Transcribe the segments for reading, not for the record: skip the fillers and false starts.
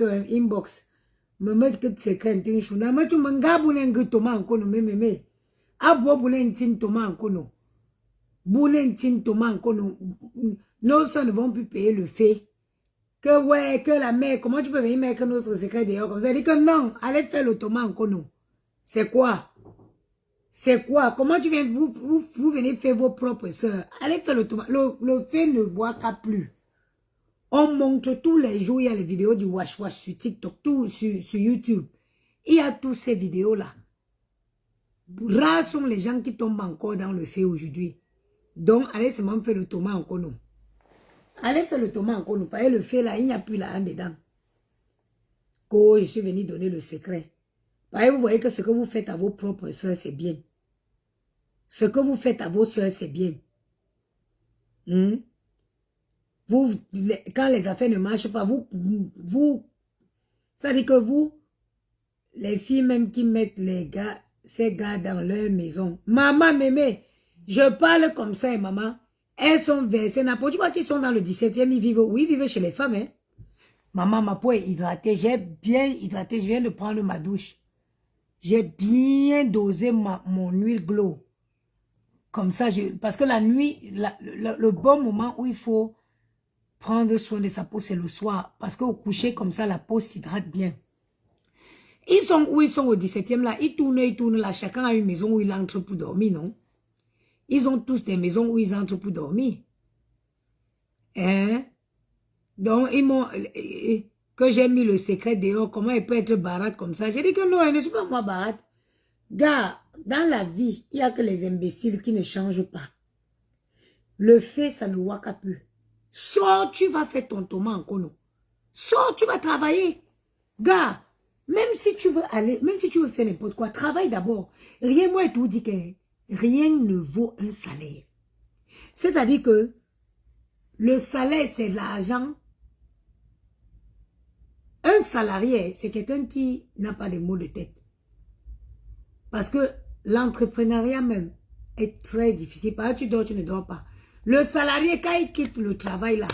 inbox. Me mettre que secret tin chuna. Mais tu m'engabounen que Thomas en kono me. Abo boulen tin Thomas en kono. Boulen tin Thomas en kono. Nos sons ne vont plus payer le fait. Que ouais, que la mère, comment tu peux venir mettre notre secret dehors comme ça? Elle dit que non, allez faire le Thomas en kono. C'est quoi? C'est quoi? Comment tu viens, vous venez faire vos propres soeurs? Allez faire le Thomas. Le fait ne boit qu'à plus. On montre tous les jours, il y a les vidéos du wash wash sur TikTok, tout sur YouTube. Il y a tous ces vidéos-là. Rares sont les gens qui tombent encore dans le fait aujourd'hui. Donc, allez seulement faire le Thomas en kono. Allez faire le Thomas en kono. Parce que le fait là, il n'y a plus là en dedans. Que je suis venu donner le secret. Parce que vous voyez que ce que vous faites à vos propres soeurs, c'est bien. Ce que vous faites à vos soeurs, c'est bien. Quand les affaires ne marchent pas, ça dit que vous, les filles même qui mettent ces gars dans leur maison. Maman, mémé, je parle comme ça, et maman, elles sont versées. N'importe quoi qu'ils sont dans le 17e, ils vivent chez les femmes. Hein. Maman, ma peau est hydratée, j'ai bien hydraté, je viens de prendre ma douche. J'ai bien dosé mon huile glow. Comme ça, parce que la nuit, le bon moment où il faut prendre soin de sa peau, c'est le soir. Parce qu'au coucher, comme ça, la peau s'hydrate bien. Ils sont où ils sont au 17e là. Ils tournent là. Chacun a une maison où il entre pour dormir, non? Ils ont tous des maisons où ils entrent pour dormir. Hein? Donc, ils m'ont... Que j'ai mis le secret dehors. Comment il peut être barate comme ça? J'ai dit que non, il ne suis pas moi barate. Gars, dans la vie, il n'y a que les imbéciles qui ne changent pas. Le fait, ça ne waka plus. Sors, tu vas faire ton Thomas en kono. Sors, tu vas travailler. Gars, même si tu veux aller, même si tu veux faire n'importe quoi, travaille d'abord. Rien, moi, et tout dit que rien ne vaut un salaire. C'est-à-dire que le salaire, c'est l'argent. Un salarié, c'est quelqu'un qui n'a pas de mots de tête. Parce que l'entrepreneuriat même est très difficile. Parce que tu dors, tu ne dors pas. Le salarié, quand il quitte le travail là,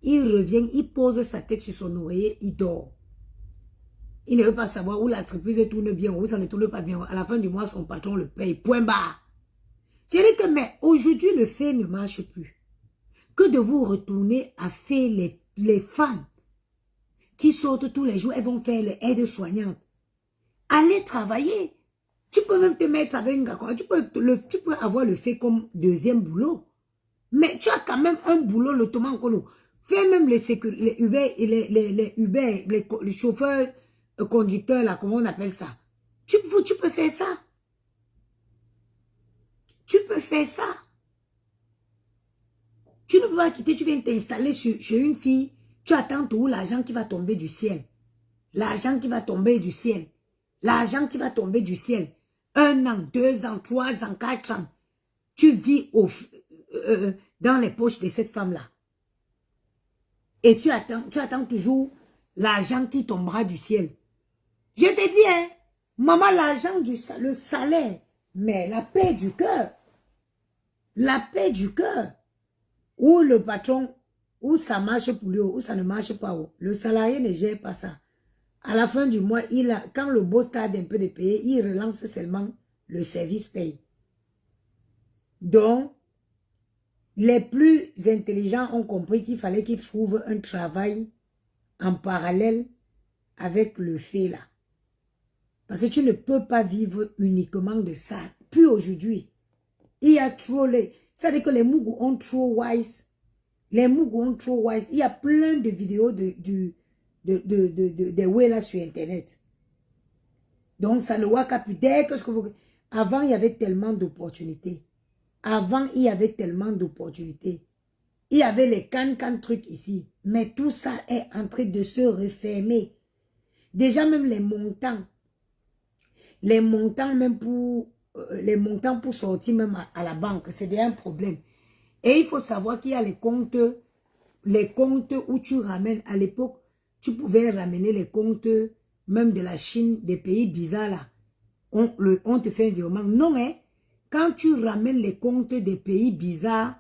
il revient, il pose sa tête sur son oreiller, il dort. Il ne veut pas savoir où l'entreprise tourne bien, où ça ne tourne pas bien. À la fin du mois, son patron le paye. Point barre. Je dis que, mais aujourd'hui, le fait ne marche plus. Que de vous retourner à faire les femmes qui sortent tous les jours, elles vont faire les aides soignantes. Allez travailler. Tu peux même te mettre avec une gars. Tu peux avoir le fait comme deuxième boulot. Mais tu as quand même un boulot, le Thomas en kono. Fais même les Uber, les chauffeurs, conducteurs, là, comment on appelle ça. Tu peux faire ça. Tu peux faire ça. Tu ne peux pas quitter, tu viens t'installer chez une fille. Tu attends tout l'argent qui va tomber du ciel. L'argent qui va tomber du ciel. L'argent qui va tomber du ciel. 1 an, 2 ans, 3 ans, 4 ans. Tu vis dans les poches de cette femme-là. Et tu attends toujours l'argent qui tombera du ciel. Je te dis, hein, maman, l'argent le salaire, mais la paix du cœur. La paix du cœur. Où le patron, où ça marche pour lui, où ça ne marche pas. Le salarié ne gère pas ça. À la fin du mois, quand le boss tarde un peu de payer, il relance seulement le service paye. Donc, les plus intelligents ont compris qu'il fallait qu'ils trouvent un travail en parallèle avec le fait là. Parce que tu ne peux pas vivre uniquement de ça. Puis aujourd'hui, il y a trop les... C'est-à-dire que les Mougou ont trop wise. Les Mougou ont trop wise. Il y a plein de vidéos des ouais là sur Internet. Donc, ça ne voit qu'à plus. Dès que ce que vous... Avant, il y avait tellement d'opportunités. Avant, il y avait tellement d'opportunités. Il y avait les can trucs ici. Mais tout ça est en train de se refermer. Déjà, même les montants même pour... les montants pour sortir même à la banque, c'est déjà un problème. Et il faut savoir qu'il y a les comptes où tu ramènes. À l'époque, tu pouvais ramener les comptes même de la Chine, des pays bizarres là. On te fait un virement. Non, hein. Quand tu ramènes les comptes des pays bizarres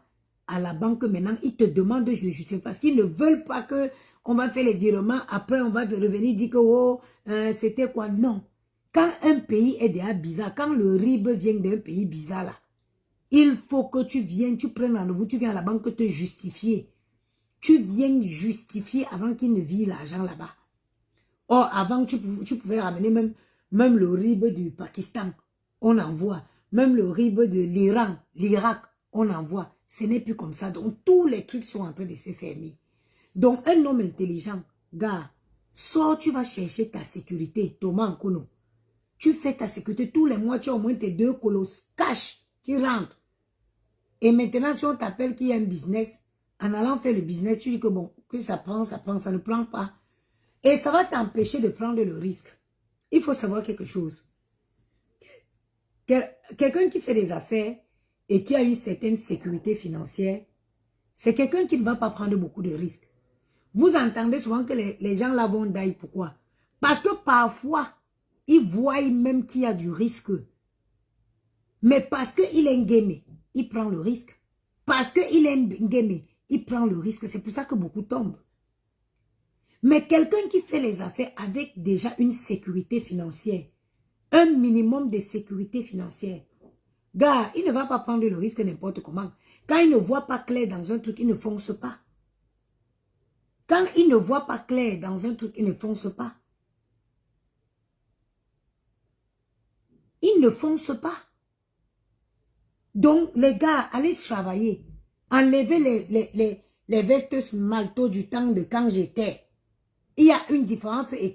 à la banque maintenant, ils te demandent de justifier parce qu'ils ne veulent pas que on va faire les virements, après on va revenir dire que oh, c'était quoi? Non. Quand un pays est déjà bizarre, quand le RIB vient d'un pays bizarre là, il faut que tu viennes, tu prennes rendez-vous, tu viens à la banque te justifier. Tu viens justifier avant qu'il ne vire l'argent là-bas. Or, avant, tu pouvais ramener même le RIB du Pakistan, on envoie. Même le RIB de l'Iran, l'Irak, on envoie. Ce n'est plus comme ça. Donc, tous les trucs sont en train de se fermer. Donc, un homme intelligent, gars, sors, tu vas chercher ta sécurité, Thomas Nkono. Tu fais ta sécurité tous les mois, tu as au moins tes 2 colosses cash qui rentrent. Et maintenant, si on t'appelle qu'il y a un business, en allant faire le business, tu dis que bon, que ça prend, ça ne prend pas. Et ça va t'empêcher de prendre le risque. Il faut savoir quelque chose. Quelqu'un qui fait des affaires et qui a une certaine sécurité financière, c'est quelqu'un qui ne va pas prendre beaucoup de risques. Vous entendez souvent que les gens là vont die. Pourquoi? Parce que parfois, ils voient même qu'il y a du risque. Mais parce qu'il est gamé, il prend le risque. Parce qu'il est gamé, il prend le risque. C'est pour ça que beaucoup tombent. Mais quelqu'un qui fait les affaires avec déjà une sécurité financière, un minimum de sécurité financière, gars, il ne va pas prendre le risque n'importe comment. Quand il ne voit pas clair dans un truc, il ne fonce pas. Quand il ne voit pas clair dans un truc, il ne fonce pas. Il ne fonce pas. Donc, les gars, allez travailler. Enlevez les vestes malto du temps de quand j'étais. Il y a une différence et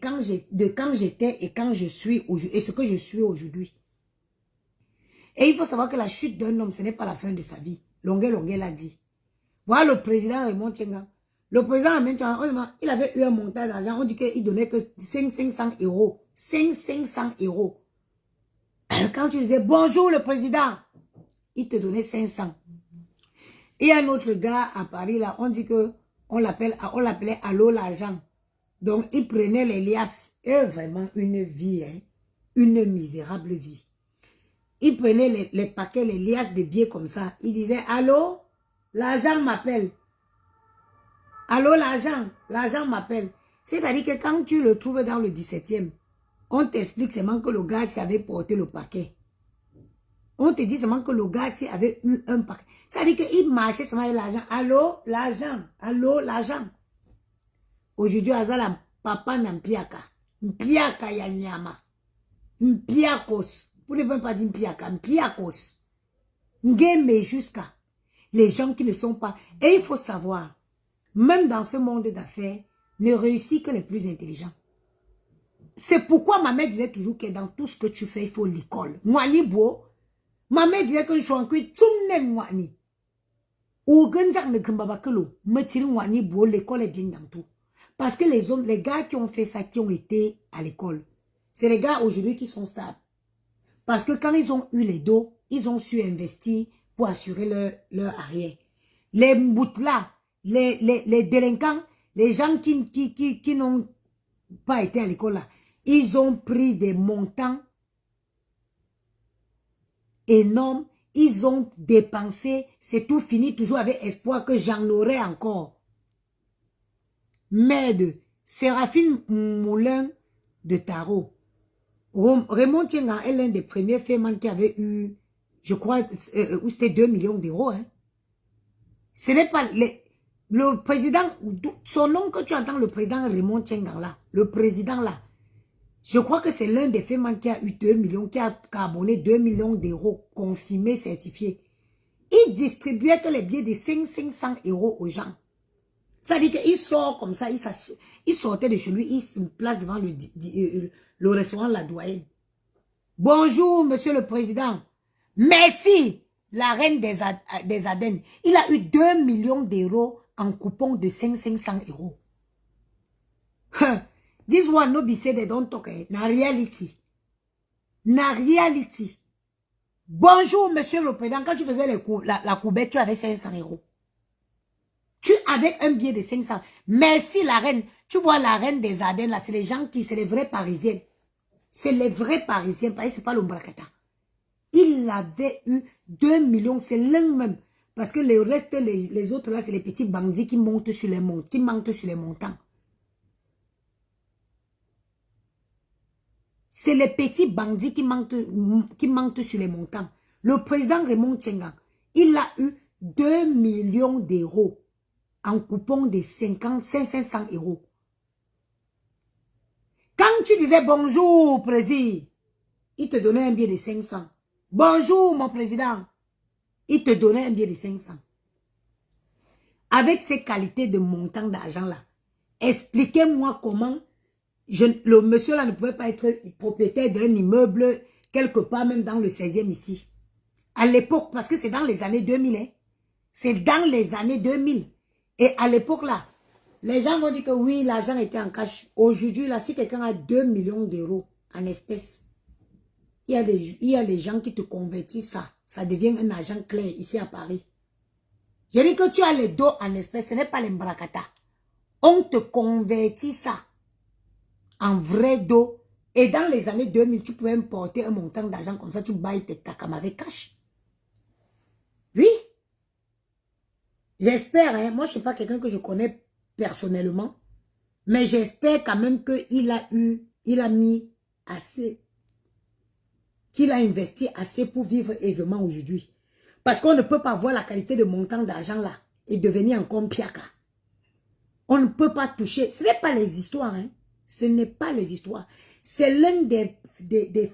de quand j'étais et quand je suis aujourd'hui et ce que je suis aujourd'hui. Et il faut savoir que la chute d'un homme, ce n'est pas la fin de sa vie. Longuet l'a dit. Voilà le président Raymond Tchenga. Le président Raymond Tchenga, il avait eu un montant d'argent. On dit qu'il donnait que 500 euros. 500 euros. Quand tu disais bonjour le président, il te donnait 500. Et un autre gars à Paris, là, on dit que on l'appelait Allô l'argent. Donc, il prenait les liasses. Et vraiment, une vie, hein, une misérable vie. Il prenait les paquets, les liasses de billets comme ça. Il disait, allô, l'argent m'appelle. Allô, l'argent m'appelle. C'est-à-dire que quand tu le trouves dans le 17e, on t'explique seulement que le gars s'y avait porté le paquet. On te dit seulement que le gars s'y avait eu un paquet. C'est-à-dire qu'il marchait seulement avec l'argent. Allô, l'argent. Allô, l'argent. Aujourd'hui, Azala, papa n'ampiaka. Mpiaka ya nyama. Mpiakos. Vous ne pouvez pas dire mpiaka. Mpiakos. Ngeme jusqu'à les gens qui ne sont pas. Et il faut savoir, même dans ce monde d'affaires, ne réussit que les plus intelligents. C'est pourquoi ma mère disait toujours que dans tout ce que tu fais, il faut l'école. Moi, libo. Ma mère disait que je suis en cuit, tchoumnen mwani. Ou genzak ne kembabakelo. Me tire mwani bo, l'école est bien dans tout. Parce que les gars qui ont fait ça, qui ont été à l'école, c'est les gars aujourd'hui qui sont stables. Parce que quand ils ont eu les dos, ils ont su investir pour assurer leur arrière. Les mboutlas, les délinquants, les gens qui n'ont pas été à l'école là, ils ont pris des montants énormes, ils ont dépensé, c'est tout fini, toujours avec espoir que j'en aurai encore. Mère de Séraphine Moulin de Tarot. Raymond Tchenga est l'un des premiers femmes qui avait eu, je crois, où c'était 2 millions d'euros. Hein. Ce n'est pas le président, son nom que tu entends, le président Raymond Tchenga là, le président là, je crois que c'est l'un des femmes qui a eu 2 millions, qui a abonné 2 millions d'euros, confirmés, certifiés. Il distribuait que les billets de 500 euros aux gens. Ça dit qu'il sort comme ça, il sortait de chez lui, il se place devant le restaurant La Doyenne. Bonjour, monsieur le président. Merci, la reine des Aden. Il a eu 2 millions d'euros en coupon de 500 euros. This one no be say they don't talk, na reality. Na reality. Bonjour, monsieur le président. Quand tu faisais la coubette, tu avais 500 euros. Tu avec un billet de 500. Merci la reine. Tu vois la reine des Ardennes là, c'est les gens qui, c'est les vrais parisiens. C'est les vrais parisiens, parce que c'est pas l'Ombrakata. Il avait eu 2 millions, c'est l'un même. Parce que le reste, les autres là, c'est les petits bandits qui montent sur les montants. C'est les petits bandits qui mentent sur les montants. Le président Raymond Tchengang, il a eu 2 millions d'euros en coupon de 500 euros. Quand tu disais bonjour, président, il te donnait un billet de 500. Bonjour, mon président. Il te donnait un billet de 500. Avec ces qualités de montant d'argent-là, expliquez-moi comment le monsieur-là ne pouvait pas être propriétaire d'un immeuble quelque part, même dans le 16e ici. À l'époque, parce que c'est dans les années 2000. Hein? C'est dans les années 2000. Et à l'époque, là, les gens vont dire que oui, l'argent était en cash. Aujourd'hui, là, si quelqu'un a 2 millions d'euros en espèces, il y a des gens qui te convertissent ça. Ça devient un argent clair ici à Paris. Je dis que tu as les dos en espèces, ce n'est pas les mbrakata. On te convertit ça en vrai dos. Et dans les années 2000, tu pouvais importer un montant d'argent comme ça, tu bailles tes takam avec cash. Oui. J'espère, hein, moi je ne suis pas quelqu'un que je connais personnellement, mais j'espère quand même qu'il a mis assez, qu'il a investi assez pour vivre aisément aujourd'hui. Parce qu'on ne peut pas voir la qualité de montant d'argent là et devenir encore piaka. On ne peut pas toucher. Ce n'est pas les histoires. Hein. Ce n'est pas les histoires. C'est l'un des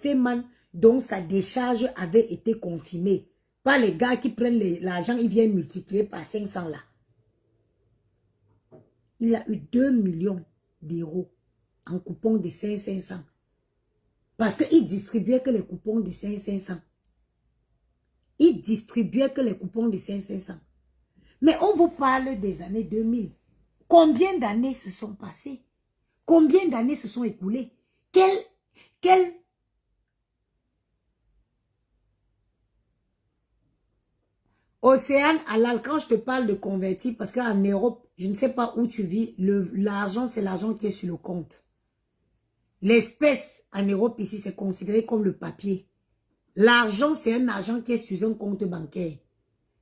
faits dont sa décharge avait été confirmée. Pas les gars qui prennent l'argent, ils viennent multiplier par 500 là. Il a eu 2 millions d'euros en coupons de 500. Parce qu'il distribuait que les coupons de 500. Il distribuait que les coupons de 500. Mais on vous parle des années 2000. Combien d'années se sont passées? Combien d'années se sont écoulées? Quel Océane Alal, quand je te parle de convertir, parce qu'en Europe, je ne sais pas où tu vis, l'argent, c'est l'argent qui est sur le compte. L'espèce en Europe ici, c'est considéré comme le papier. L'argent, c'est un argent qui est sur un compte bancaire.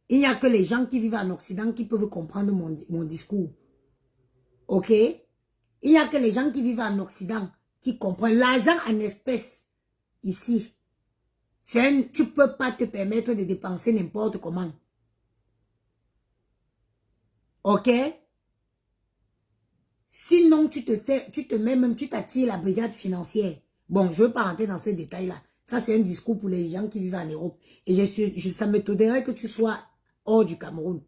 Il n'y a que les gens qui vivent en Occident qui peuvent comprendre mon discours. Ok? Il n'y a que les gens qui vivent en Occident qui comprennent. L'argent en espèces, ici, tu ne peux pas te permettre de dépenser n'importe comment. Ok? Sinon, tu t'attires la brigade financière. Bon, je ne veux pas rentrer dans ce détail-là. Ça, c'est un discours pour les gens qui vivent en Europe. Et ça m'étonnerait que tu sois hors du Cameroun.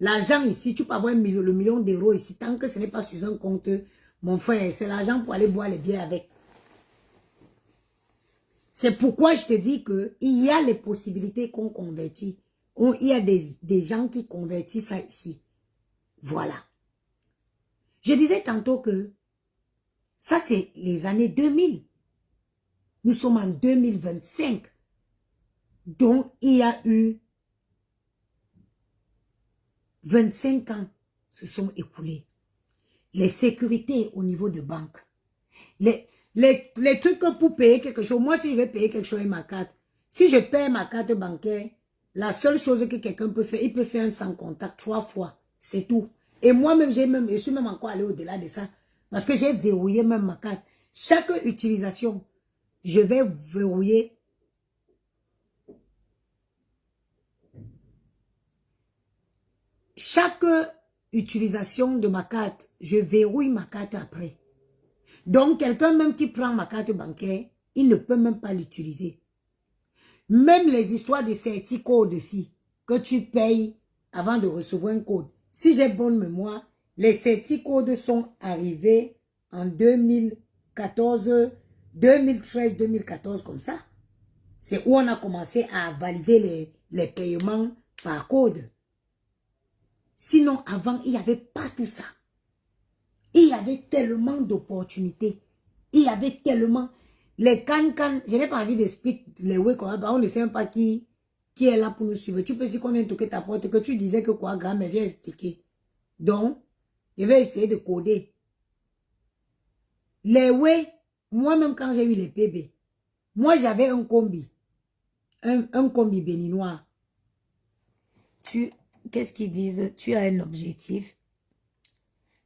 L'argent ici, tu peux avoir le million d'euros ici. Tant que ce n'est pas sur un compte, mon frère, c'est l'argent pour aller boire les bières avec. C'est pourquoi je te dis qu'il y a les possibilités qu'on convertit. Il y a des gens qui convertissent ça ici. Voilà. Je disais tantôt que ça, c'est les années 2000. Nous sommes en 2025. Donc, il y a eu 25 ans se sont écoulés. Les sécurités au niveau de banque. Les trucs pour payer quelque chose. Moi, si je vais payer quelque chose avec ma carte, si je paye ma carte bancaire, la seule chose que quelqu'un peut faire, il peut faire un sans contact 3 fois. C'est tout. Et moi-même, je suis même encore allé au-delà de ça. Parce que j'ai verrouillé même ma carte. Chaque utilisation, je vais verrouiller. Chaque utilisation de ma carte, je verrouille ma carte après. Donc, quelqu'un même qui prend ma carte bancaire, il ne peut même pas l'utiliser. Même les histoires de certicodes ici, que tu payes avant de recevoir un code. Si j'ai bonne mémoire, les certicodes sont arrivés en 2014, 2013, 2014 comme ça. C'est où on a commencé à valider les paiements par code. Sinon, avant, il n'y avait pas tout ça. Il y avait tellement d'opportunités. Il y avait tellement... Les can-can, je n'ai pas envie d'expliquer les ouais, on ne sait même pas qui est là pour nous suivre. Tu peux, si qu'on vient toquer ta porte, que tu disais que quoi, grand-mère, viens expliquer. Donc, je vais essayer de coder. Les ouais, moi-même quand j'ai eu les PB, moi j'avais un combi. Un combi béninois. Qu'est-ce qu'ils disent? Tu as un objectif.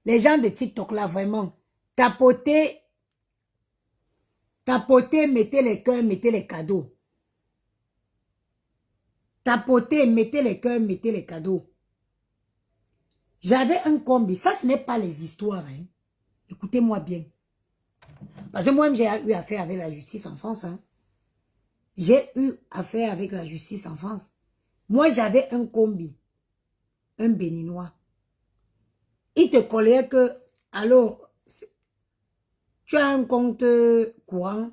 Les gens de TikTok là, vraiment, tapoter Tapotez, mettez les cœurs, mettez les cadeaux. Tapotez, mettez les cœurs, mettez les cadeaux. J'avais un combi. Ça, ce n'est pas les histoires. Hein. Écoutez-moi bien. Parce que moi-même, j'ai eu affaire avec la justice en France. Hein. J'ai eu affaire avec la justice en France. Moi, j'avais un combi. Un béninois. Il te collait que, alors, tu as un compte courant?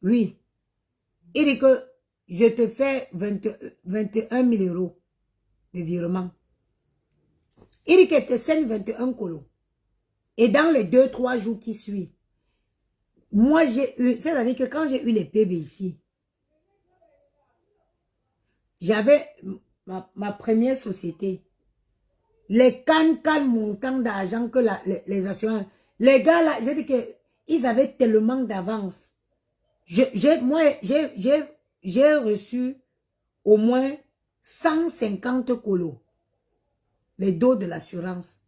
Oui. Il dit que je te fais 21 000 euros de virement. Il dit qu'il te saigne 21 colos. Et dans les 2-3 jours qui suivent, moi j'ai eu, c'est-à-dire que quand j'ai eu les PB ici, j'avais ma première société. Les cannes montants d'argent que les assurances, les gars là, j'ai dit qu'ils avaient tellement d'avance. J'ai reçu au moins 150 colos. Les dos de l'assurance.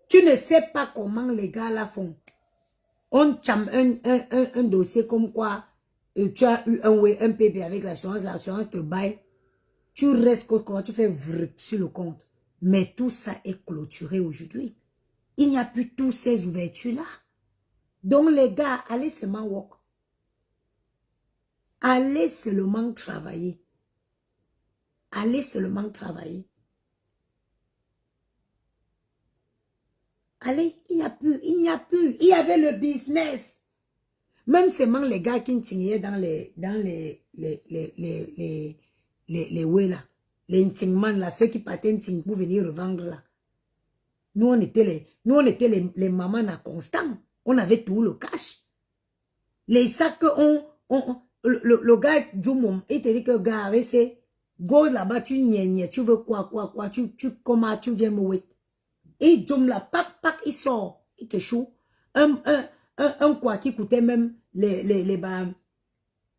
Tu ne sais pas comment les gars là font. On chame un dossier comme quoi tu as eu un PB avec l'assurance te baille. Tu restes comment tu fais sur le compte. Mais tout ça est clôturé aujourd'hui. Il n'y a plus toutes ces ouvertures-là. Donc les gars, allez seulement work. Allez seulement travailler. Allez seulement travailler. Allez, il n'y a plus, il n'y a plus. Il y avait le business. Même seulement les gars qui tignaient dans les ouais là. Les tingman là, ceux qui partaient ting pour venir revendre là. Nous on était les mamans à constant. On avait tout le cash. Les sacs le gars Djoumom, il te dit que gars, c'est go là-bas, tu veux quoi, comment tu viens me wait. Et Djoum là, pac, il sort, il te choue. Un quoi qui coûtait même les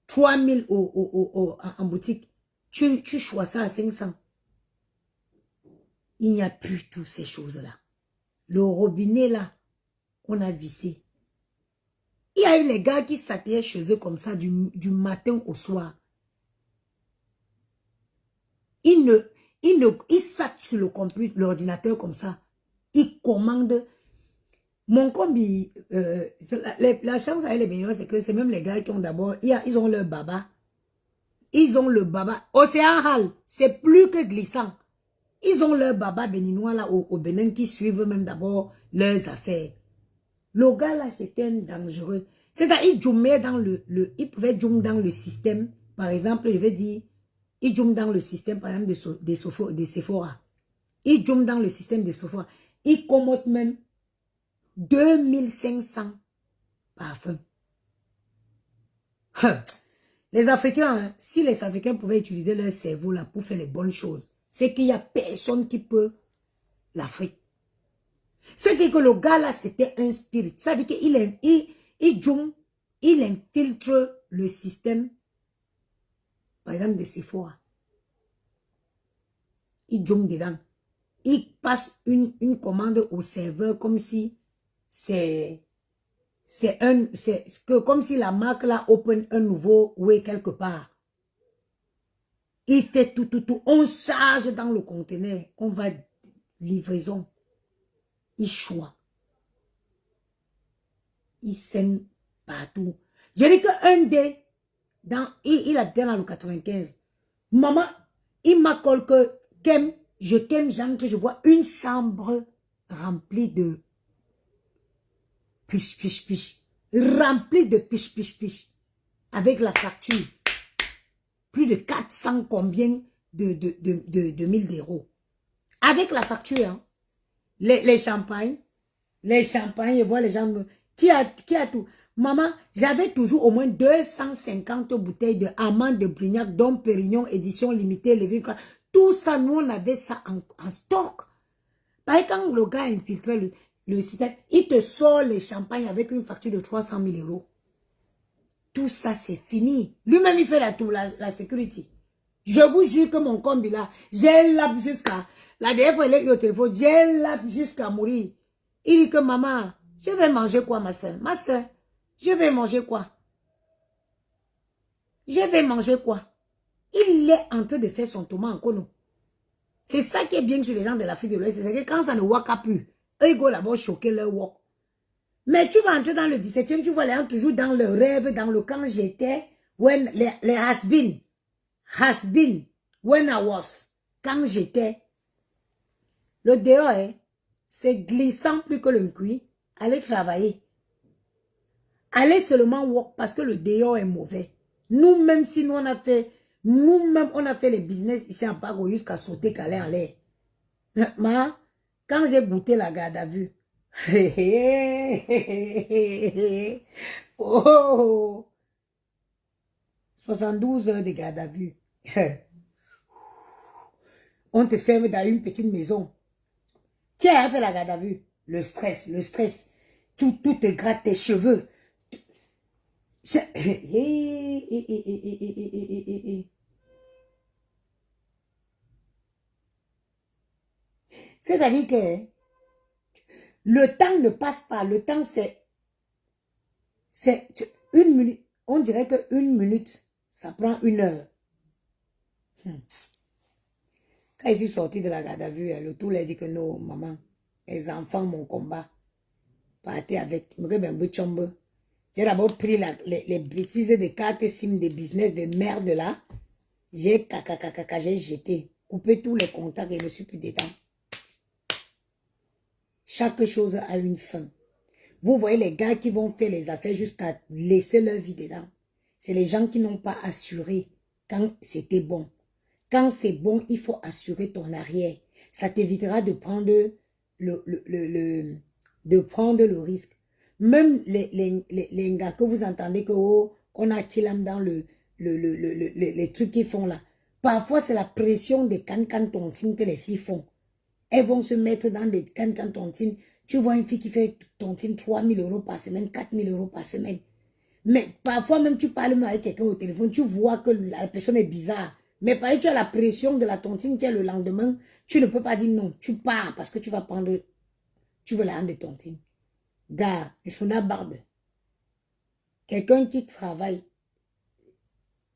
3 000 en boutique. Tu choisis ça à 500. Il n'y a plus toutes ces choses-là. Le robinet là, on a vissé. Il y a eu les gars qui s'atteyaient chez eux comme ça du matin au soir. Ils s'attent sur le computer, l'ordinateur comme ça. Ils commandent. Mon combi, la chance avec les béninois, c'est que c'est même les gars qui ont d'abord, ils ont leur baba. Ils ont le baba. Océan Hall, c'est plus que glissant. Ils ont leur baba béninois là au Bénin qui suivent même d'abord leurs affaires. Le gars là, c'était un dangereux. C'est-à-dire, il pouvait jump dans le système. Par exemple, je vais dire, il jump dans le système, par exemple, de Sephora. Il jump dans le système de Sephora. Il commode même 2500 parfums. Les Africains, hein, si les Africains pouvaient utiliser leur cerveau là pour faire les bonnes choses, c'est qu'il n'y a personne qui peut l'Afrique. C'est-à-dire que le gars là, c'était un spirit. Ça veut dire qu'il infiltre le système, par exemple, de Sephora. Il joue dedans. Il passe une commande au serveur comme si comme si la marque là open un nouveau way quelque part. Il fait tout. On charge dans le conteneur. On va livraison. Il choisit. Il sème partout. J'ai dit qu'un dé, il habitait dans le 95. Maman, il m'a collé que j'aime que je vois une chambre remplie de piche. Remplie de piche. Avec la facture. Plus de 400 combien de 1000 d'euros. Avec la facture, hein. Les champagnes, je vois les gens, qui a tout. Maman, j'avais toujours au moins 250 bouteilles de Amande de Brignac, Dom Pérignon, édition limitée, tout ça, nous, on avait ça en stock. Parce que quand le gars a infiltré le système, il te sort les champagnes avec une facture de 300 000 euros. Tout ça, c'est fini. Lui-même, il fait la sécurité. Je vous jure que mon combi là, j'ai l'app jusqu'à... La dernière fois, il est au téléphone, j'ai l'app jusqu'à mourir. Il dit que maman, je vais manger quoi, ma soeur? Ma soeur, Je vais manger quoi? Je vais manger quoi? Il est en train de faire son tomat en kono. C'est ça qui est bien sur les gens de l'Afrique de l'Ouest. C'est que quand ça ne waka plus, eux, ils vont là-bas choquer leur wok. Mais tu vas entrer dans le 17e, tu vois les gens toujours dans le rêve, dans le quand j'étais, when les has been, when I was, quand j'étais. Le dehors, hein, c'est glissant plus que le cuit. Allez travailler. Allez seulement work parce que le dehors est mauvais. Nous-mêmes, si nous on a fait, nous-mêmes on a fait les business ici en Pago jusqu'à sauter calé en l'air. Ma, quand j'ai goûté la garde à vue, oh, 72 heures de garde à vue. On te ferme dans une petite maison. Qui a fait la garde à vue? Le stress, le stress. Tout te gratte tes cheveux. C'est-à-dire que le temps ne passe pas. Le temps, c'est une minute. On dirait que une minute, ça prend une heure. Quand je suis sortie de la garde à vue, le tout l'a dit que non, maman, les enfants, mon combat, partez avec. J'ai d'abord pris les bêtises de cartes SIM de business de merde là. J'ai j'ai jeté. Coupé tous les contacts et je ne suis plus dedans. Chaque chose a une fin. Vous voyez les gars qui vont faire les affaires jusqu'à laisser leur vie dedans. C'est les gens qui n'ont pas assuré quand c'était bon. Quand c'est bon, il faut assurer ton arrière. Ça t'évitera de prendre le risque. Même les gars que vous entendez que oh, on a Kilam dans les trucs qu'ils font là. Parfois, c'est la pression des can-can tontines que les filles font. Elles vont se mettre dans des can-can tontines. Tu vois une fille qui fait tontine 3 000 € par semaine, 4 000 € par semaine. Mais parfois, même tu parles avec quelqu'un au téléphone, tu vois que la personne est bizarre. Mais par exemple, tu as la pression de la tontine qui est le lendemain. Tu ne peux pas dire non. Tu pars parce que tu vas prendre... Tu veux la rendre de tontine. Gars, je suis la barbe. Quelqu'un qui travaille,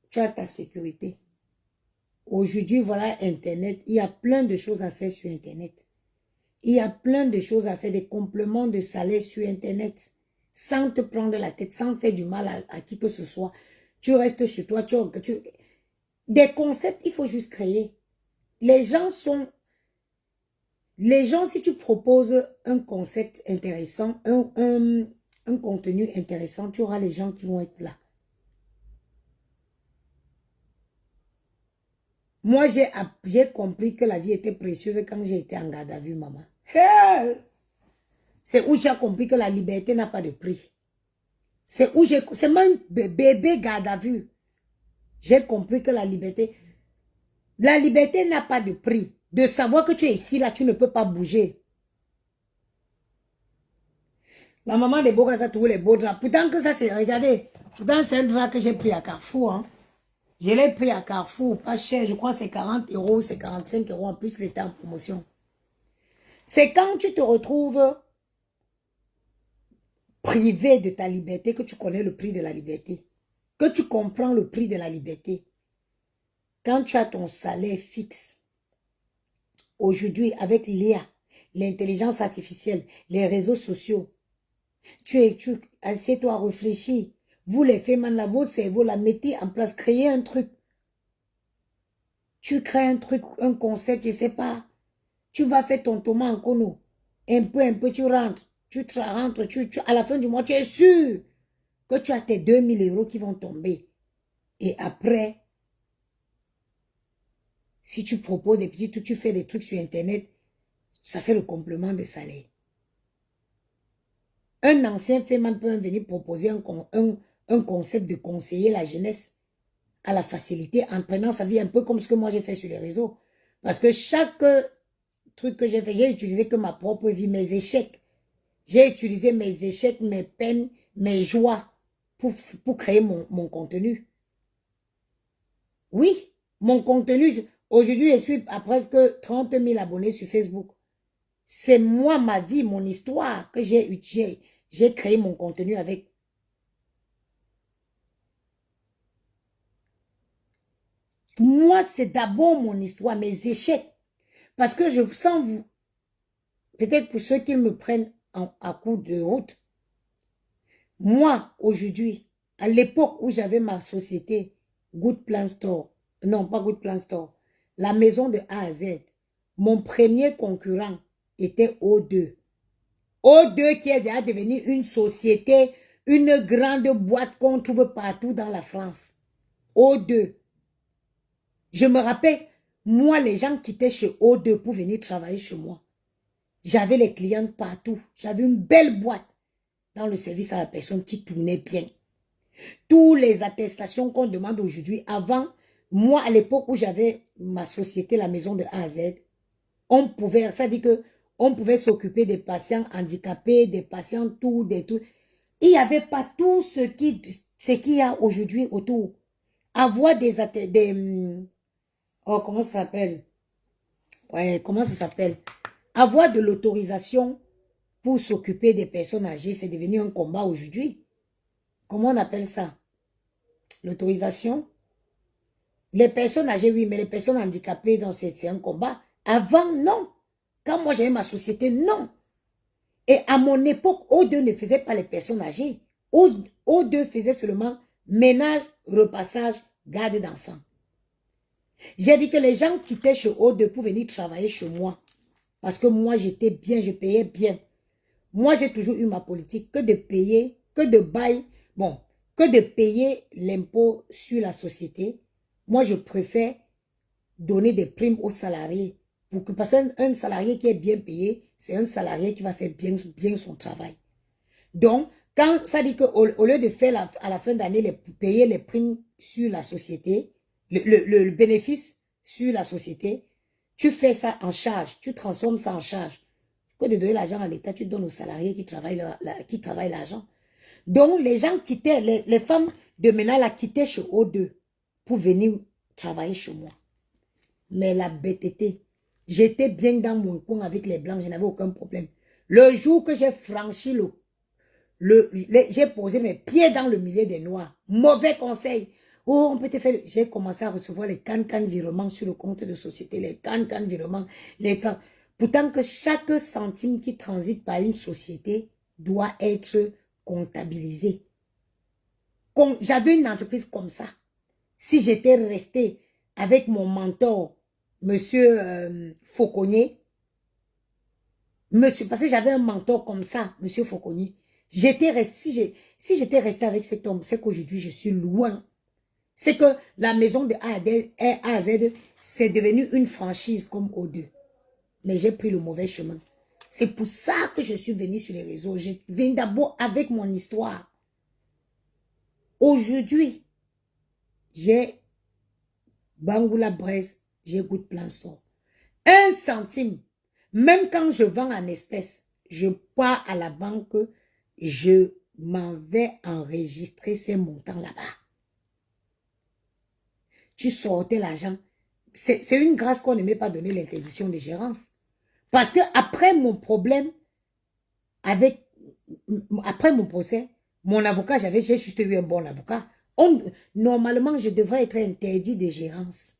tu as ta sécurité. Aujourd'hui, voilà Internet. Il y a plein de choses à faire sur Internet. Il y a plein de choses à faire, des compléments de salaire sur Internet. Sans te prendre la tête, sans faire du mal à qui que ce soit. Tu restes chez toi, des concepts, il faut juste créer. Les gens, si tu proposes un concept intéressant, un contenu intéressant, tu auras les gens qui vont être là. Moi, j'ai compris que la vie était précieuse quand j'ai été en garde à vue, maman. C'est où j'ai compris que la liberté n'a pas de prix. C'est même bébé garde à vue. J'ai compris que la liberté n'a pas de prix. De savoir que tu es ici, là, tu ne peux pas bouger. La maman de Boga, ça trouve les beaux draps. Pourtant que ça, c'est, regardez, pourtant c'est un drap que j'ai pris à Carrefour. Hein. Je l'ai pris à Carrefour, pas cher, je crois que c'est 40 €, c'est 45 € en plus, l'état en promotion. C'est quand tu te retrouves privé de ta liberté que tu connais le prix de la liberté. Que tu comprends le prix de la liberté. Quand tu as ton salaire fixe, aujourd'hui, avec l'IA, l'intelligence artificielle, les réseaux sociaux, assieds-toi, réfléchis. Vous les faites maintenant, vos cerveaux, la mettez en place, créez un truc. Tu crées un truc, un concept, je ne sais pas. Tu vas faire ton tomat en kono. Un peu, tu rentres. Tu rentres, à la fin du mois, tu es sûr que tu as tes 2000 € qui vont tomber. Et après, si tu proposes des petits trucs, tu fais des trucs sur Internet, ça fait le complément de salaire. Un ancien fémin peut venir proposer un concept de conseiller la jeunesse à la facilité en prenant sa vie un peu comme ce que moi j'ai fait sur les réseaux. Parce que chaque truc que j'ai fait, j'ai utilisé que ma propre vie, mes échecs. J'ai utilisé mes échecs, mes peines, mes joies pour créer mon contenu. Oui, mon contenu, aujourd'hui je suis à presque 30 000 abonnés sur Facebook. C'est moi, ma vie, mon histoire que j'ai créé mon contenu avec. Moi, c'est d'abord mon histoire, mes échecs. Parce que je sens vous, peut-être pour ceux qui me prennent à coup de route, moi, aujourd'hui, à l'époque où j'avais ma société, Good Plan Store, non, pas Good Plan Store, la maison de A à Z, mon premier concurrent était O2. O2 qui est déjà devenu une société, une grande boîte qu'on trouve partout dans la France. O2. Je me rappelle, moi, les gens qui étaient chez O2 pour venir travailler chez moi. J'avais les clients partout. J'avais une belle boîte dans le service à la personne qui tournait bien. Toutes les attestations qu'on demande aujourd'hui, avant, moi, à l'époque où j'avais ma société, la maison de A à Z, on pouvait, ça dit que on pouvait s'occuper des patients handicapés, des patients tout, des tout. Il n'y avait pas tout ce qu'il y a aujourd'hui autour. Avoir oh, comment ça s'appelle? Ouais, comment ça s'appelle? Avoir de l'autorisation pour s'occuper des personnes âgées, c'est devenu un combat aujourd'hui. Comment on appelle ça? L'autorisation? Les personnes âgées, oui, mais les personnes handicapées, c'est un combat. Avant, non. Quand moi j'avais ma société, non. Et à mon époque, O2 ne faisait pas les personnes âgées. O2 faisait seulement ménage, repassage, garde d'enfants. J'ai dit que les gens quittaient chez O2 pour venir travailler chez moi. Parce que moi, j'étais bien, je payais bien. Moi, j'ai toujours eu ma politique que de payer, que de bail, bon, que de payer l'impôt sur la société. Moi, je préfère donner des primes aux salariés. Parce qu'un salarié qui est bien payé, c'est un salarié qui va faire bien son travail. Donc, quand ça dit qu'au lieu de faire à la fin d'année, payer les primes sur la société, le bénéfice sur la société, tu fais ça en charge, tu transformes ça en charge. Que de donner l'argent à l'État, tu donnes aux salariés qui travaillent l'argent. Donc, les gens quittaient, les femmes de ménage la quittaient chez O2 pour venir travailler chez moi. Mais la bêteté, j'étais bien dans mon coin avec les blancs, je n'avais aucun problème. Le jour que j'ai franchi j'ai posé mes pieds dans le milieu des noirs, mauvais conseil. Oh, on peut te faire. J'ai commencé à recevoir les can-can virements sur le compte de société, les can-can virements, pourtant que chaque centime qui transite par une société doit être comptabilisé. J'avais une entreprise comme ça. Si j'étais resté avec mon mentor, monsieur Fauconnier, parce que j'avais un mentor comme ça, monsieur Fauconnier, si j'étais resté avec cet homme, c'est qu'aujourd'hui je suis loin. C'est que la maison de A à Z, c'est devenu une franchise comme O2. Mais j'ai pris le mauvais chemin. C'est pour ça que je suis venu sur les réseaux. Je viens d'abord avec mon histoire. Aujourd'hui, j'ai Bangoula Brest, j'ai Good Plan Store. 1 centime. Même quand je vends en espèces, je pars à la banque, je m'en vais enregistrer ces montants là-bas. Tu sortais l'argent. C'est une grâce qu'on ne m'ait pas donné l'interdiction de gérance. Parce que après mon problème, après mon procès, mon avocat, j'ai juste eu un bon avocat. Normalement, je devrais être interdit de gérance.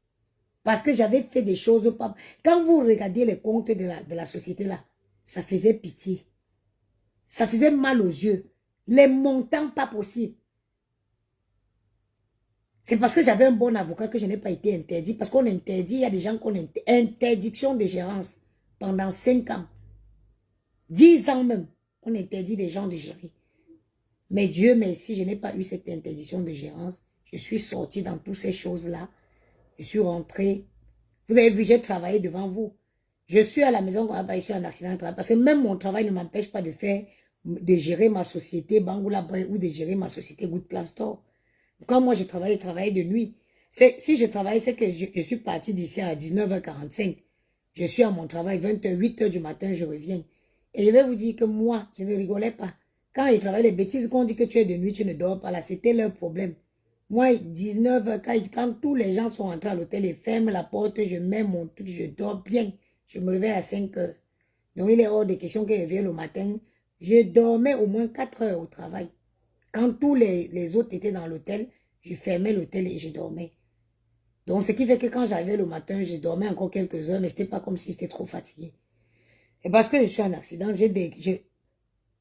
Parce que j'avais fait des choses pas... Quand vous regardez les comptes de la société là, ça faisait pitié. Ça faisait mal aux yeux. Les montants pas possibles. C'est parce que j'avais un bon avocat que je n'ai pas été interdit. Parce qu'on interdit, il y a des gens qu'on interdit. Interdiction de gérance pendant 5 ans. 10 ans même. On interdit les gens de gérer. Mais Dieu merci, je n'ai pas eu cette interdiction de gérance. Je suis sortie dans toutes ces choses-là. Je suis rentrée. Vous avez vu, j'ai travaillé devant vous. Je suis à la maison quand je suis en accident de travail. Parce que même mon travail ne m'empêche pas de gérer ma société Bangoula ou de gérer ma société Good Plan Store. Quand moi je travaillais de nuit. Si je travaillais, c'est que je suis partie d'ici à 19h45. Je suis à mon travail, 20h, 8h du matin, je reviens. Et je vais vous dire que moi, je ne rigolais pas. Quand ils travaillent, les bêtises qu'on dit que tu es de nuit, tu ne dors pas là, c'était leur problème. Moi, 19h, quand tous les gens sont entrés à l'hôtel, ils ferment la porte, je mets mon truc, je dors bien. Je me réveille à 5h. Donc, il est hors de question que je revienne le matin. Je dormais au moins 4 heures au travail. Quand tous les autres étaient dans l'hôtel, je fermais l'hôtel et je dormais. Donc, ce qui fait que quand j'arrivais le matin, je dormais encore quelques heures, mais c'était pas comme si j'étais trop fatiguée. Et parce que je suis en accident, j'ai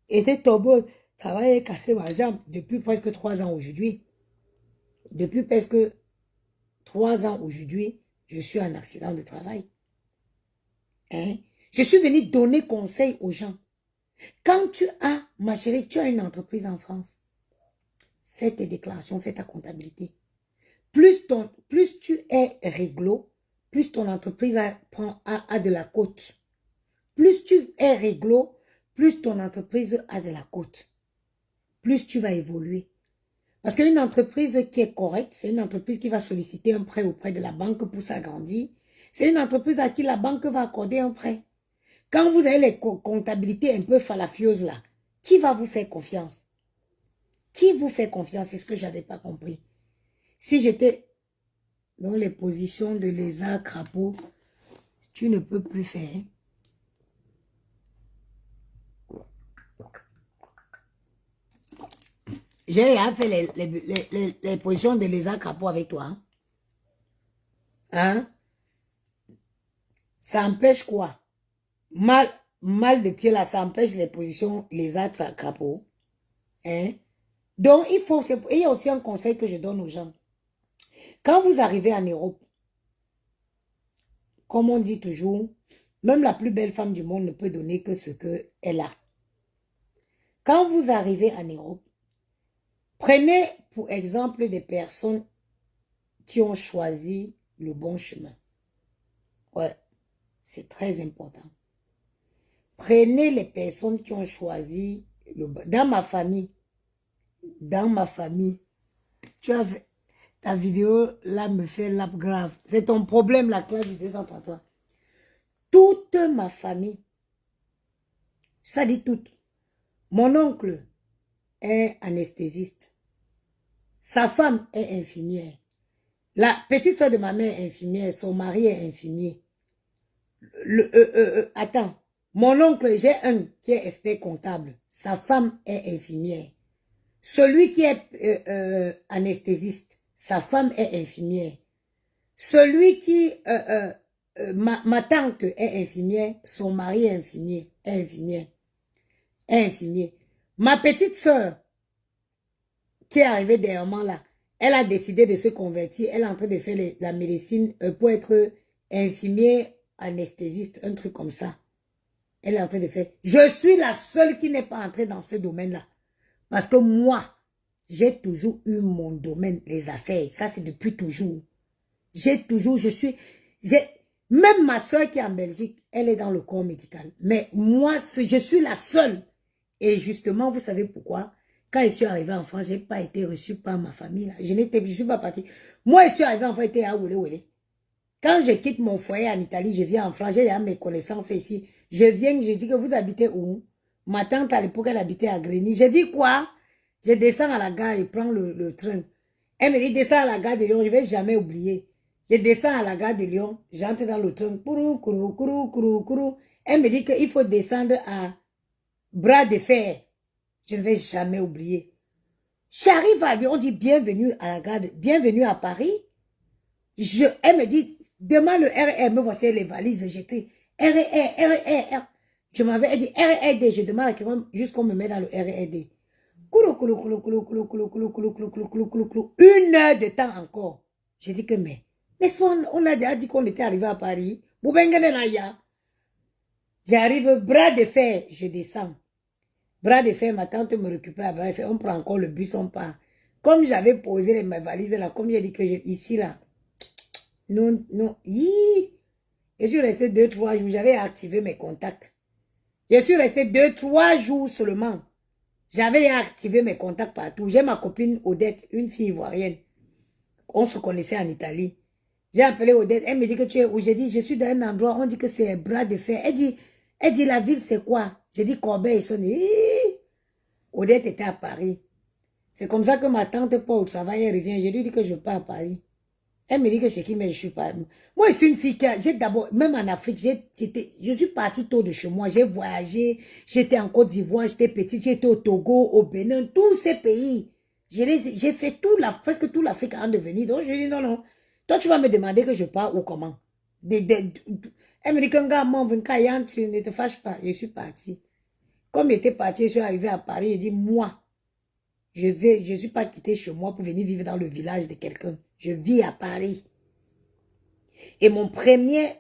été tombée, travaillé, cassé ma jambe depuis presque 3 ans aujourd'hui. Depuis presque 3 ans aujourd'hui, je suis en accident de travail. Hein? Je suis venue donner conseil aux gens. Quand tu as, ma chérie, tu as une entreprise en France, fais tes déclarations, fais ta comptabilité. Plus tu es réglo, plus ton entreprise a de la cote. Plus tu es réglo, plus ton entreprise a de la cote. Plus tu vas évoluer. Parce qu'une entreprise qui est correcte, c'est une entreprise qui va solliciter un prêt auprès de la banque pour s'agrandir. C'est une entreprise à qui la banque va accorder un prêt. Quand vous avez les comptabilités un peu falafieuses là, qui va vous faire confiance? Qui vous fait confiance? C'est ce que je n'avais pas compris. Si j'étais dans les positions de lézard, crapaud, tu ne peux plus faire. J'ai fait les positions de lézard, crapaud avec toi. Hein? Ça empêche quoi? Mal de pied là, ça empêche les positions lézard, crapaud. Hein? Donc, il y a aussi un conseil que je donne aux gens. Quand vous arrivez en Europe, comme on dit toujours, même la plus belle femme du monde ne peut donner que ce qu'elle a. Quand vous arrivez en Europe, prenez pour exemple des personnes qui ont choisi le bon chemin. Ouais, c'est très important. Prenez les personnes qui ont choisi le bon. Dans ma famille, tu as fait, ta vidéo là me fait lap grave. C'est ton problème, la classe du 233. Toute ma famille, ça dit toute. Mon oncle est anesthésiste. Sa femme est infirmière. La petite soeur de ma mère est infirmière. Son mari est infirmier. Attends. Mon oncle, j'ai un qui est expert comptable. Sa femme est infirmière. Celui qui est anesthésiste, sa femme est infirmière. Celui qui... ma tante est infirmière. Son mari est infirmier. Est infirmier. Ma petite soeur, qui est arrivée dernièrement là, elle a décidé de se convertir. Elle est en train de faire la médecine pour être infirmière, anesthésiste, un truc comme ça. Elle est en train de faire. Je suis la seule qui n'est pas entrée dans ce domaine-là. Parce que moi, j'ai toujours eu mon domaine, les affaires. Ça, c'est depuis toujours. Même ma soeur qui est en Belgique, elle est dans le corps médical. Mais moi, je suis la seule. Et justement, vous savez pourquoi? Quand je suis arrivée en France, je n'ai pas été reçue par ma famille. Là. Je ne suis pas partie. Moi, je suis arrivée en France, j'étais à Wele. Quand je quitte mon foyer en Italie, je viens en France, j'ai mes connaissances ici. Je viens, je dis que vous habitez où? Ma tante, à l'époque, elle habitait à Grigny. Je dis quoi? Je descends à la gare et prends le train. Elle me dit, descends à la gare de Lyon, je ne vais jamais oublier. Je descends à la gare de Lyon, j'entre dans le train. Elle me dit qu'il faut descendre à Bras de Fer. Je ne vais jamais oublier. J'arrive à Lyon, on dit bienvenue à la gare, bienvenue à Paris. Elle me dit, demande le RR, me voici les valises jetées. RR. Je m'avais dit RRD, je demande à quelqu'un juste qu'on me met dans le RRD. 1 heure de temps encore. J'ai dit que mais, n'est-ce pas, on a déjà dit qu'on était arrivé à Paris. J'arrive, Bras de Fer, je descends. Bras de Fer, ma tante me récupère à Bras de Fer, on prend encore le bus, on part. Comme j'avais posé mes valises là, comme j'ai dit que ici là, non, je suis resté 2-3 jours, j'avais activé mes contacts. Je suis resté 2-3 jours seulement. J'avais activé mes contacts partout. J'ai ma copine Odette, une fille ivoirienne. On se connaissait en Italie. J'ai appelé Odette, elle me dit que tu es où? J'ai dit, je suis dans un endroit, on dit que c'est Bras de Fer. Elle dit, la ville c'est quoi? J'ai dit, Corbeil-Essonnes. Odette était à Paris. C'est comme ça que ma tante part au travail, elle revient. Je lui dis que je pars à Paris. Elle me dit que c'est qui, mais je suis pas. Moi, je suis une fille qui j'ai d'abord, même en Afrique, je suis partie tôt de chez moi. J'ai voyagé, j'étais en Côte d'Ivoire, j'étais petite, j'étais au Togo, au Bénin, tous ces pays. J'ai fait presque tout l'Afrique avant de venir. Donc, je dis non. Toi, tu vas me demander que je pars ou comment. Elle me dit qu'un gars m'a envoyé un tu ne te fâches pas. Je suis partie. Comme j'étais partie, je suis arrivée à Paris. Il dit, moi, je ne suis pas quitté chez moi pour venir vivre dans le village de quelqu'un. Je vis à Paris. Et mon premier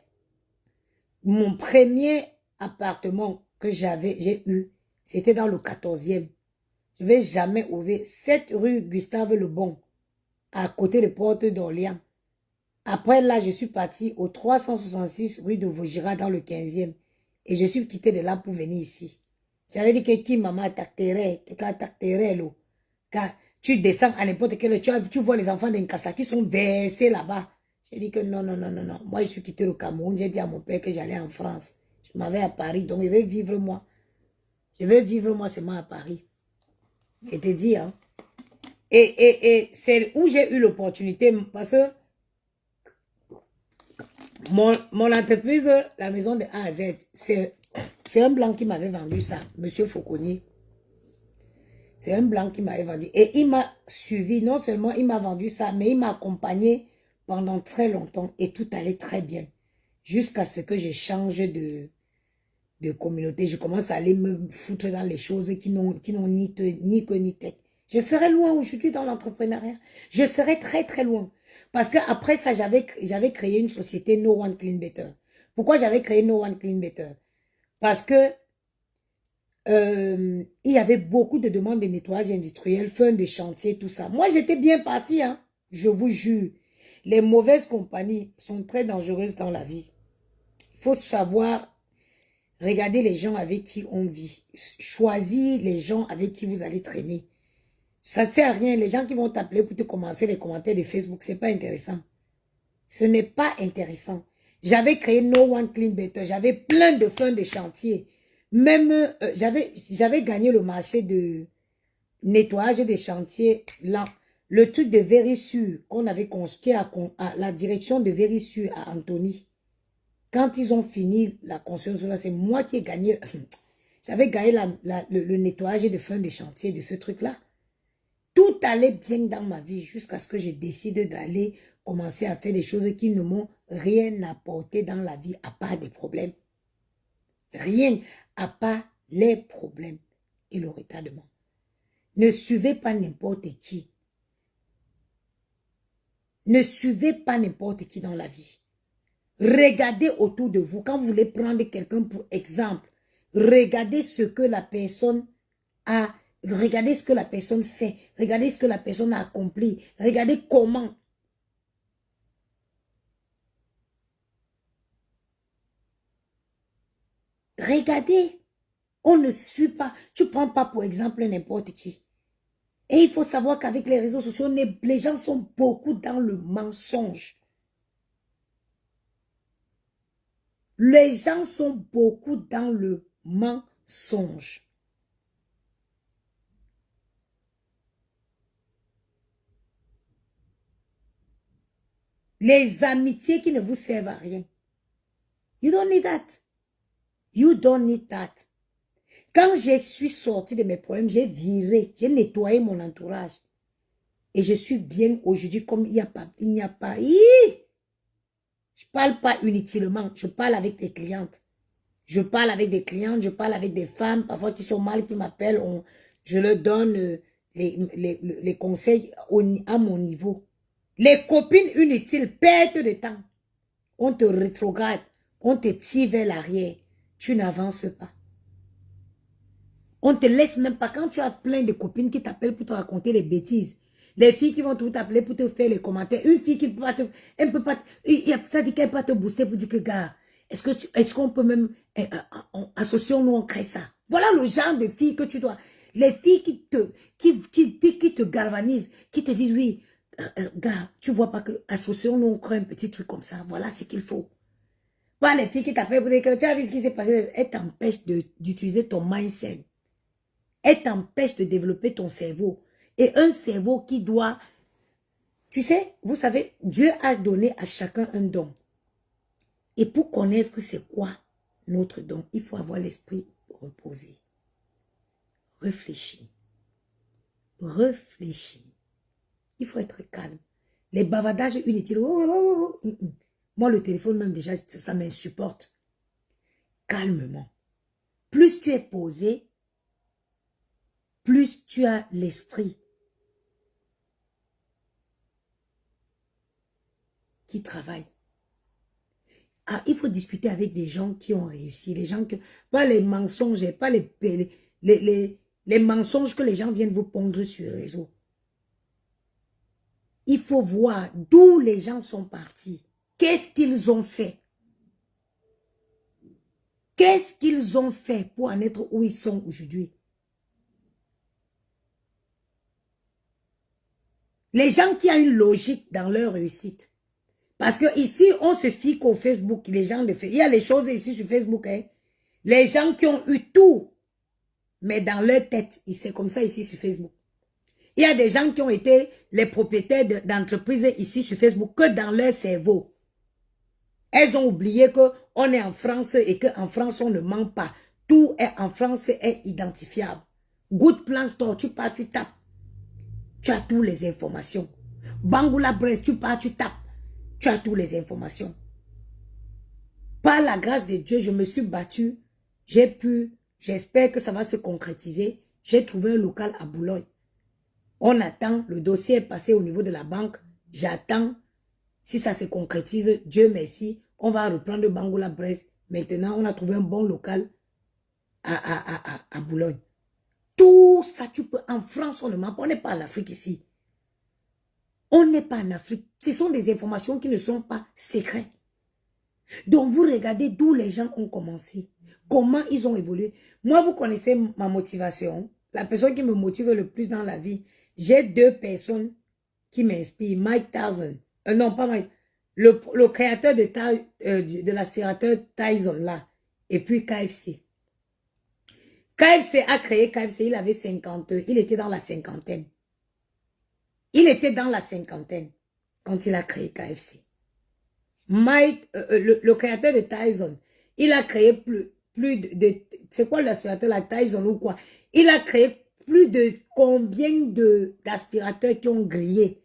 appartement que j'ai eu, c'était dans le 14e. Je ne vais jamais ouvrir 7 rue Gustave Lebon, à côté de Porte d'Orléans. Après là, je suis partie au 366 rue de Vaugirard dans le 15e. Et je suis quitté de là pour venir ici. J'avais dit que qui maman t'acterait, l'eau. Car tu descends à n'importe quel, tu vois les enfants d'Inkasa qui sont versés là-bas. J'ai dit que non, non, non, non, non. Moi, je suis quitté le Cameroun. J'ai dit à mon père que j'allais en France. Je m'en vais à Paris. Donc, je vais vivre moi. Je vais vivre moi seulement à Paris. Je te dis, hein. Et c'est où j'ai eu l'opportunité. Parce que mon entreprise, la maison de A à Z, c'est un blanc qui m'avait vendu ça. Monsieur Fauconnier. C'est un blanc qui m'avait vendu. Et il m'a suivi. Non seulement il m'a vendu ça, mais il m'a accompagné pendant très longtemps. Et tout allait très bien. Jusqu'à ce que je change de communauté. Je commence à aller me foutre dans les choses qui n'ont ni queue ni tête. Je serai loin aujourd'hui dans l'entrepreneuriat. Je serai très très loin. Parce qu'après ça, j'avais créé une société No One Clean Better. Pourquoi j'avais créé No One Clean Better? Parce que il y avait beaucoup de demandes de nettoyage industriel, fin de chantier, tout ça. Moi, j'étais bien parti, hein. Je vous jure. Les mauvaises compagnies sont très dangereuses dans la vie. Il faut savoir regarder les gens avec qui on vit. Choisir les gens avec qui vous allez traîner. Ça ne sert à rien. Les gens qui vont t'appeler pour te faire les commentaires de Facebook, c'est pas intéressant. Ce n'est pas intéressant. J'avais créé No One Clean Better. J'avais plein de fins de chantier. Même, j'avais gagné le marché de nettoyage des chantiers. Là, le truc de Vérissure qu'on avait construit à la direction de Vérissure à Antony. Quand ils ont fini la construction, c'est moi qui ai gagné. J'avais gagné le nettoyage de fin de chantier de ce truc-là. Tout allait bien dans ma vie jusqu'à ce que je décide d'aller commencer à faire des choses qui ne m'ont rien apporté dans la vie à part des problèmes. Rien à part les problèmes et le retardement. Ne suivez pas n'importe qui. Ne suivez pas n'importe qui dans la vie. Regardez autour de vous. Quand vous voulez prendre quelqu'un pour exemple, regardez ce que la personne a, regardez ce que la personne fait, regardez ce que la personne a accompli, regardez comment. Regardez, on ne suit pas, tu ne prends pas pour exemple n'importe qui. Et il faut savoir qu'avec les réseaux sociaux, les gens sont beaucoup dans le mensonge. Les gens sont beaucoup dans le mensonge. Les amitiés qui ne vous servent à rien. You don't need that. You don't need that. Quand je suis sortie de mes problèmes, j'ai viré, j'ai nettoyé mon entourage. Et je suis bien aujourd'hui comme il n'y a pas. Je ne parle pas inutilement, je parle avec des clientes. Je parle avec des clientes, je parle avec des femmes, parfois qui sont mal, qui m'appellent. Je leur donne les conseils à mon niveau. Les copines inutiles, perte de temps. On te rétrograde, on te tire vers l'arrière. Tu n'avances pas. On te laisse même pas. Quand tu as plein de copines qui t'appellent pour te raconter des bêtises, les filles qui vont tout t'appeler pour te faire les commentaires, une fille qui peut pas te, elle peut pas, ça dit qu'elle peut pas te booster pour dire que gars, est-ce qu'on peut même, associons-nous, on crée ça. Voilà le genre de filles que tu dois, les filles qui te galvanisent, qui te disent oui, gars, tu vois pas que associons-nous, on crée un petit truc comme ça. Voilà ce qu'il faut. Pas les filles qui t'appellent pour dire que tu as vu ce qui s'est passé, elles t'empêchent d'utiliser ton mindset. Elle t'empêche de développer ton cerveau. Et un cerveau qui doit... Tu sais, vous savez, Dieu a donné à chacun un don. Et pour connaître c'est quoi notre don, il faut avoir l'esprit reposé. Réfléchis. Réfléchis. Il faut être calme. Les bavardages inutiles. Moi, le téléphone, même déjà, ça m'insupporte. Calmement. Plus tu es posé, plus tu as l'esprit qui travaille. Ah, il faut discuter avec des gens qui ont réussi, les gens que, pas les mensonges, pas les mensonges que les gens viennent vous pondre sur le réseau. Il faut voir d'où les gens sont partis. Qu'est-ce qu'ils ont fait? Qu'est-ce qu'ils ont fait pour en être où ils sont aujourd'hui? Les gens qui ont une logique dans leur réussite. Parce que ici, on se fie qu'au Facebook. Les gens le font. Il y a les choses ici sur Facebook. Hein. Les gens qui ont eu tout, mais dans leur tête, c'est comme ça ici sur Facebook. Il y a des gens qui ont été les propriétaires d'entreprises ici sur Facebook que dans leur cerveau. Elles ont oublié qu'on est en France et qu'en France, on ne ment pas. Tout est en France est identifiable. Good Plan Store, tu pars, tu tapes. Tu as toutes les informations. Bangoula Brest, tu pars, tu tapes. Tu as toutes les informations. Par la grâce de Dieu, je me suis battue. J'espère que ça va se concrétiser. J'ai trouvé un local à Boulogne. On attend, le dossier est passé au niveau de la banque. J'attends. Si ça se concrétise, Dieu merci, on va reprendre Bangoula Brest. Maintenant, on a trouvé un bon local à Boulogne. Tout ça, tu peux. En France, on ne ment pas. On n'est pas en Afrique ici. On n'est pas en Afrique. Ce sont des informations qui ne sont pas secrètes. Donc, vous regardez d'où les gens ont commencé. Comment ils ont évolué. Moi, vous connaissez ma motivation. La personne qui me motive le plus dans la vie. J'ai deux personnes qui m'inspirent. Mike Tyson. Non, pas Mike. Le créateur de l'aspirateur Tyson, là. Et puis KFC. KFC a créé KFC, il avait 50 ans. Il était dans la cinquantaine. Il était dans la cinquantaine quand il a créé KFC. Mike, le créateur de Tyson, il a créé plus de c'est quoi l'aspirateur, la Tyson ou quoi? Il a créé plus de combien d'aspirateurs qui ont grillé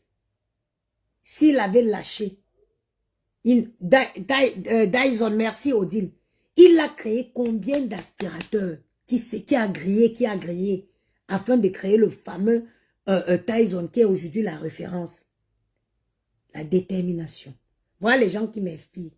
s'il avait lâché. Dyson, merci Odile. Il a créé combien d'aspirateurs qui a grillé afin de créer le fameux Tyson qui est aujourd'hui la référence. La détermination. Voilà les gens qui m'inspirent.